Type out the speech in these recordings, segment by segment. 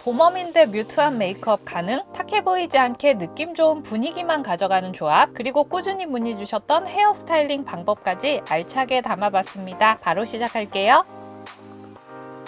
봄웜인데 뮤트한 메이크업 가능? 탁해 보이지 않게 느낌 좋은 분위기만 가져가는 조합, 그리고 꾸준히 문의 주셨던 헤어 스타일링 방법까지 알차게 담아봤습니다. 바로 시작할게요.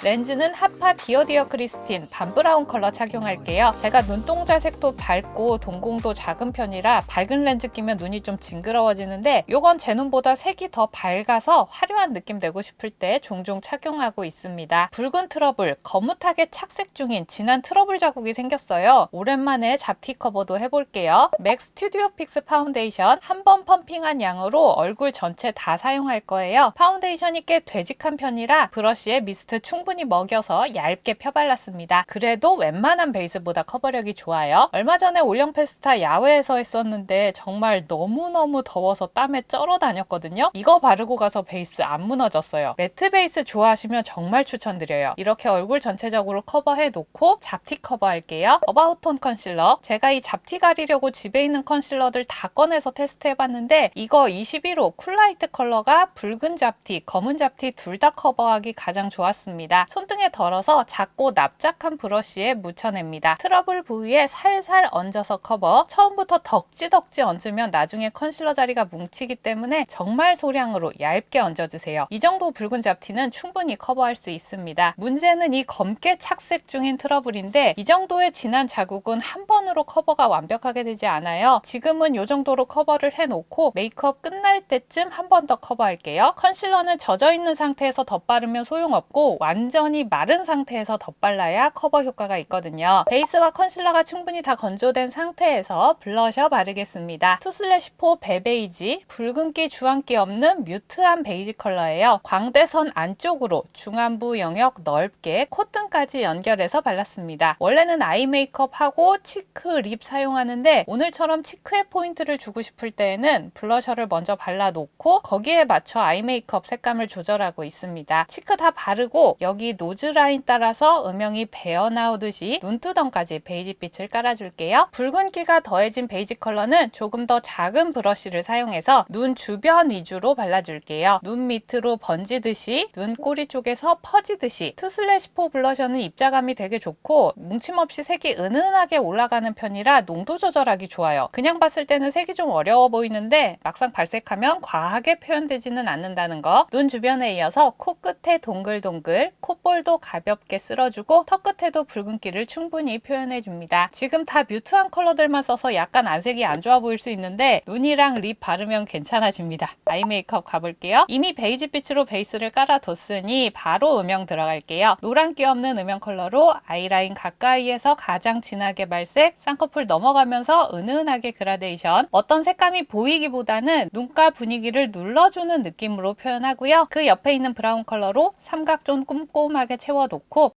렌즈는 하파 디어디어 크리스틴 밤브라운 컬러 착용할게요. 제가 눈동자 색도 밝고 동공도 작은 편이라 밝은 렌즈 끼면 눈이 좀 징그러워지는데 이건 제 눈보다 색이 더 밝아서 화려한 느낌 내고 싶을 때 종종 착용하고 있습니다. 붉은 트러블, 거뭇하게 착색 중인 진한 트러블 자국이 생겼어요. 오랜만에 잡티 커버도 해볼게요. 맥 스튜디오 픽스 파운데이션 한 번 펌핑한 양으로 얼굴 전체 다 사용할 거예요. 파운데이션이 꽤 되직한 편이라 브러쉬에 미스트 충분히 먹여서 얇게 펴발랐습니다. 그래도 웬만한 베이스보다 커버력이 좋아요. 얼마 전에 올영 페스타 야외에서 했었는데 정말 너무너무 더워서 땀에 쩔어 다녔거든요. 이거 바르고 가서 베이스 안 무너졌어요. 매트 베이스 좋아하시면 정말 추천드려요. 이렇게 얼굴 전체적으로 커버해 놓고 잡티 커버할게요. 어바웃톤 컨실러. 제가 이 잡티 가리려고 집에 있는 컨실러들 다 꺼내서 테스트해봤는데 이거 21호 쿨라이트 컬러가 붉은 잡티, 검은 잡티 둘 다 커버하기 가장 좋았습니다. 손등에 덜어서 작고 납작한 브러쉬에 묻혀냅니다. 트러블 부위에 살살 얹어서 커버. 처음부터 덕지덕지 얹으면 나중에 컨실러 자리가 뭉치기 때문에 정말 소량으로 얇게 얹어주세요. 이 정도 붉은 잡티는 충분히 커버할 수 있습니다. 문제는 이 검게 착색 중인 트러블인데 이 정도의 진한 자국은 한 번으로 커버가 완벽하게 되지 않아요. 지금은 이 정도로 커버를 해놓고 메이크업 끝날 때쯤 한 번 더 커버할게요. 컨실러는 젖어있는 상태에서 덧바르면 소용없고 완전히 마른 상태에서 덧발라야 커버 효과가 있거든요. 베이스와 컨실러가 충분히 다 건조된 상태에서 블러셔 바르겠습니다. 투슬래시4 베베이지, 붉은기 주황기 없는 뮤트한 베이지 컬러예요. 광대선 안쪽으로 중안부 영역 넓게 콧등까지 연결해서 발랐습니다. 원래는 아이 메이크업하고 치크, 립 사용하는데 오늘처럼 치크에 포인트를 주고 싶을 때에는 블러셔를 먼저 발라놓고 거기에 맞춰 아이 메이크업 색감을 조절하고 있습니다. 치크 다 바르고 여기 노즈 라인 따라서 음영이 배어나오듯이 눈두덩까지 베이지빛을 깔아줄게요. 붉은기가 더해진 베이지 컬러는 조금 더 작은 브러쉬를 사용해서 눈 주변 위주로 발라줄게요. 눈 밑으로 번지듯이 눈꼬리 쪽에서 퍼지듯이. 투슬래시4 블러셔는 입자감이 되게 좋고 뭉침 없이 색이 은은하게 올라가는 편이라 농도 조절하기 좋아요. 그냥 봤을 때는 색이 좀 어려워 보이는데 막상 발색하면 과하게 표현되지는 않는다는 거. 눈 주변에 이어서 코끝에 동글동글, 콧볼도 가볍게 쓸어주고 턱 끝에도 붉은기를 충분히 표현해줍니다. 지금 다 뮤트한 컬러들만 써서 약간 안색이 안 좋아 보일 수 있는데 눈이랑 립 바르면 괜찮아집니다. 아이 메이크업 가볼게요. 이미 베이지빛으로 베이스를 깔아뒀으니 바로 음영 들어갈게요. 노란기 없는 음영 컬러로 아이라인 가까이에서 가장 진하게 발색, 쌍꺼풀 넘어가면서 은은하게 그라데이션. 어떤 색감이 보이기보다는 눈가 분위기를 눌러주는 느낌으로 표현하고요. 그 옆에 있는 브라운 컬러로 삼각존 꼼꼼하게 채워놓고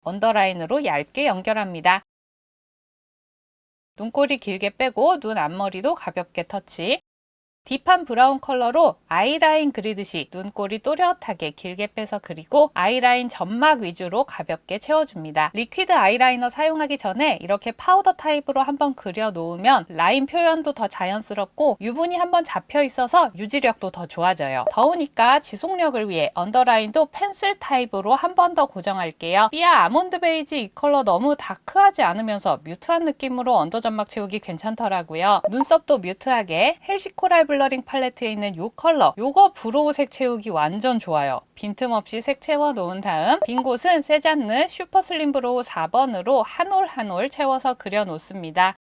언더라인으로 얇게 연결합니다. 눈꼬리 길게 빼고 눈 앞머리도 가볍게 터치. 딥한 브라운 컬러로 아이라인 그리듯이 눈꼬리 또렷하게 길게 빼서 그리고 아이라인 점막 위주로 가볍게 채워줍니다. 리퀴드 아이라이너 사용하기 전에 이렇게 파우더 타입으로 한번 그려 놓으면 라인 표현도 더 자연스럽고 유분이 한번 잡혀 있어서 유지력도 더 좋아져요. 더우니까 지속력을 위해 언더라인도 펜슬 타입으로 한 번 더 고정할게요. 삐아 아몬드 베이지 이 컬러 너무 다크하지 않으면서 뮤트한 느낌으로 언더 점막 채우기 괜찮더라고요. 눈썹도 뮤트하게 헬시 코랄 블러링 팔레트에 있는 이 컬러, 요거 브로우 색 채우기 완전 좋아요. 빈틈없이 색 채워 놓은 다음 빈 곳은 세잔느 슈퍼 슬림 브로우 4번으로 한 올 한 올 채워서 그려 놓습니다.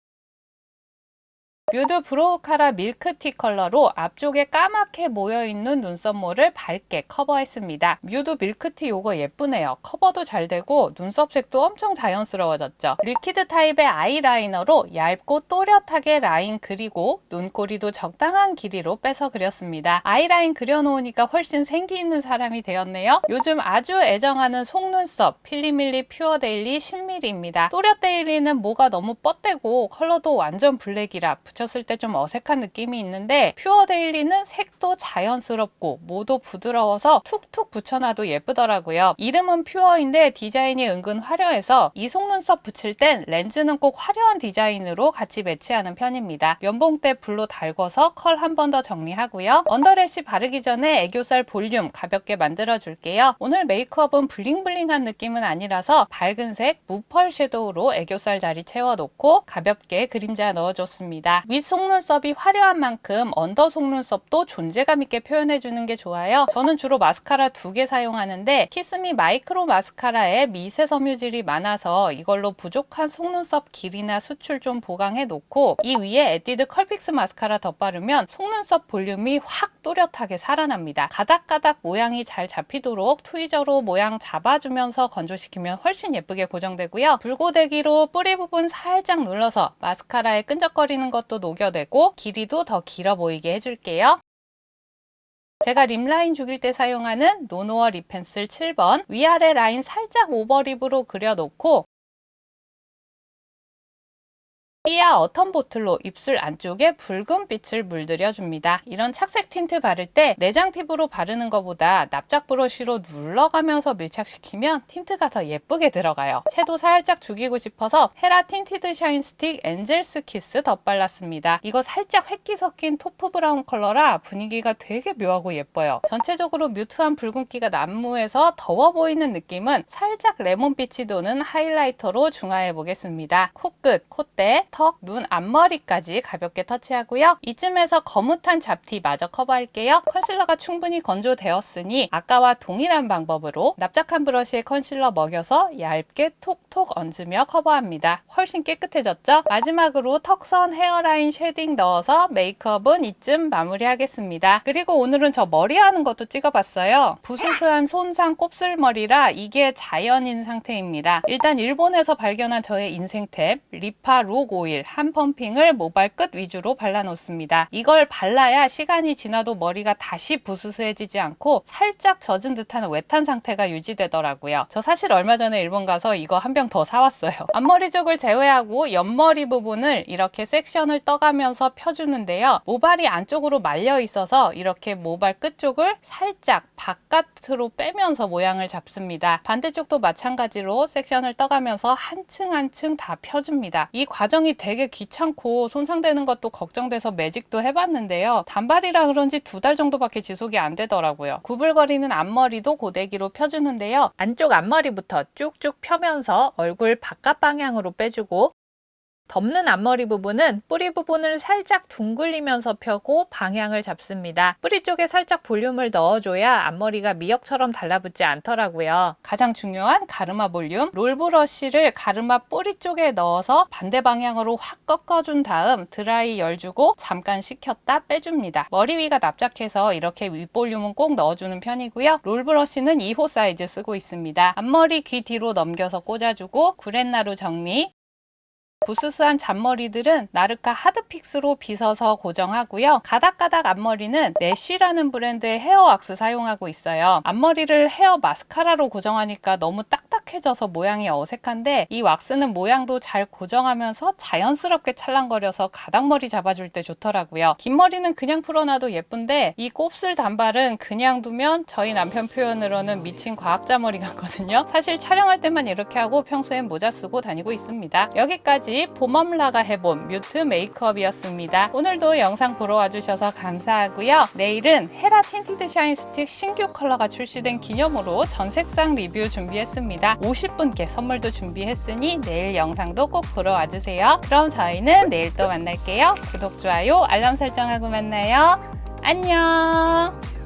뮤드 브로우 카라 밀크티 컬러로 앞쪽에 까맣게 모여있는 눈썹모를 밝게 커버했습니다. 뮤드 밀크티 요거 예쁘네요. 커버도 잘 되고 눈썹색도 엄청 자연스러워졌죠. 리퀴드 타입의 아이라이너로 얇고 또렷하게 라인 그리고 눈꼬리도 적당한 길이로 빼서 그렸습니다. 아이라인 그려놓으니까 훨씬 생기 있는 사람이 되었네요. 요즘 아주 애정하는 속눈썹 필리밀리 퓨어 데일리 10mm입니다. 또렷 데일리는 뭐가 너무 뻗대고 컬러도 완전 블랙이라 붙여 붙였을 때 좀 어색한 느낌이 있는데 퓨어 데일리는 색도 자연스럽고 모도 부드러워서 툭툭 붙여놔도 예쁘더라고요. 이름은 퓨어인데 디자인이 은근 화려해서 이 속눈썹 붙일 땐 렌즈는 꼭 화려한 디자인으로 같이 매치하는 편입니다. 면봉대 붓로 달궈서 컬 한 번 더 정리하고요. 언더래쉬 바르기 전에 애교살 볼륨 가볍게 만들어 줄게요. 오늘 메이크업은 블링블링한 느낌은 아니라서 밝은 색 무펄 섀도우로 애교살 자리 채워놓고 가볍게 그림자 넣어줬습니다. 윗 속눈썹이 화려한 만큼 언더 속눈썹도 존재감 있게 표현해주는 게 좋아요. 저는 주로 마스카라 2개 사용하는데 키스미 마이크로 마스카라에 미세 섬유질이 많아서 이걸로 부족한 속눈썹 길이나 수출 좀 보강해 놓고 이 위에 에뛰드 컬픽스 마스카라 덧바르면 속눈썹 볼륨이 확 또렷하게 살아납니다. 가닥가닥 모양이 잘 잡히도록 트위저로 모양 잡아주면서 건조시키면 훨씬 예쁘게 고정되고요. 불고데기로 뿌리 부분 살짝 눌러서 마스카라에 끈적거리는 것도 녹여내고 길이도 더 길어 보이게 해줄게요. 제가 립라인 죽일 때 사용하는 노노어 립 펜슬 7번 위아래 라인 살짝 오버립으로 그려놓고 삐아 어텀 보틀로 입술 안쪽에 붉은 빛을 물들여줍니다. 이런 착색 틴트 바를 때 내장 팁으로 바르는 것보다 납작 브러쉬로 눌러가면서 밀착시키면 틴트가 더 예쁘게 들어가요. 채도 살짝 죽이고 싶어서 헤라 틴티드 샤인 스틱 엔젤스 키스 덧발랐습니다. 이거 살짝 획기 섞인 토프 브라운 컬러라 분위기가 되게 묘하고 예뻐요. 전체적으로 뮤트한 붉은기가 난무해서 더워 보이는 느낌은 살짝 레몬빛이 도는 하이라이터로 중화해 보겠습니다. 코끝, 콧대, 턱, 눈, 앞머리까지 가볍게 터치하고요. 이쯤에서 거뭇한 잡티 마저 커버할게요. 컨실러가 충분히 건조되었으니 아까와 동일한 방법으로 납작한 브러쉬에 컨실러 먹여서 얇게 톡톡 얹으며 커버합니다. 훨씬 깨끗해졌죠? 마지막으로 턱선 헤어라인 쉐딩 넣어서 메이크업은 이쯤 마무리하겠습니다. 그리고 오늘은 저 머리 하는 것도 찍어봤어요. 부스스한 손상 곱슬머리라 이게 자연인 상태입니다. 일단 일본에서 발견한 저의 인생템 리파 록 오일 한 펌핑을 모발 끝 위주로 발라놓습니다. 이걸 발라야 시간이 지나도 머리가 다시 부스스해지지 않고 살짝 젖은 듯한 웨트한 상태가 유지되더라고요. 저 사실 얼마 전에 일본 가서 이거 한 병 더 사왔어요. 앞머리 쪽을 제외하고 옆머리 부분을 이렇게 섹션을 떠가면서 펴주는데요. 모발이 안쪽으로 말려 있어서 이렇게 모발 끝 쪽을 살짝 바깥으로 빼면서 모양을 잡습니다. 반대쪽도 마찬가지로 섹션을 떠가면서 한 층 한 층 다 펴줍니다. 이 과정이 되게 귀찮고 손상되는 것도 걱정돼서 매직도 해봤는데요. 단발이라 그런지 2달 정도밖에 지속이 안 되더라고요. 구불거리는 앞머리도 고데기로 펴주는데요. 안쪽 앞머리부터 쭉쭉 펴면서 얼굴 바깥 방향으로 빼주고 덮는 앞머리 부분은 뿌리 부분을 살짝 둥글리면서 펴고 방향을 잡습니다. 뿌리 쪽에 살짝 볼륨을 넣어줘야 앞머리가 미역처럼 달라붙지 않더라고요. 가장 중요한 가르마 볼륨, 롤브러쉬를 가르마 뿌리 쪽에 넣어서 반대 방향으로 확 꺾어준 다음 드라이 열 주고 잠깐 식혔다 빼줍니다. 머리 위가 납작해서 이렇게 윗볼륨은 꼭 넣어주는 편이고요. 롤브러쉬는 2호 사이즈 쓰고 있습니다. 앞머리 귀 뒤로 넘겨서 꽂아주고 구렛나루 정리, 부스스한 잔머리들은 나르카 하드픽스로 빗어서 고정하고요. 가닥가닥 앞머리는 내쉬라는 브랜드의 헤어 왁스 사용하고 있어요. 앞머리를 헤어 마스카라로 고정하니까 너무 딱딱해져서 모양이 어색한데 이 왁스는 모양도 잘 고정하면서 자연스럽게 찰랑거려서 가닥머리 잡아줄 때 좋더라고요. 긴 머리는 그냥 풀어놔도 예쁜데 이 곱슬 단발은 그냥 두면 저희 남편 표현으로는 미친 과학자 머리 같거든요. 사실 촬영할 때만 이렇게 하고 평소엔 모자 쓰고 다니고 있습니다. 여기까지 봄엄라가 해본 뮤트 메이크업이었습니다. 오늘도 영상 보러 와주셔서 감사하고요. 내일은 헤라 틴티드 샤인 스틱 신규 컬러가 출시된 기념으로 전 색상 리뷰 준비했습니다. 50분께 선물도 준비했으니 내일 영상도 꼭 보러 와주세요. 그럼 저희는 내일 또 만날게요. 구독, 좋아요, 알람 설정하고 만나요. 안녕.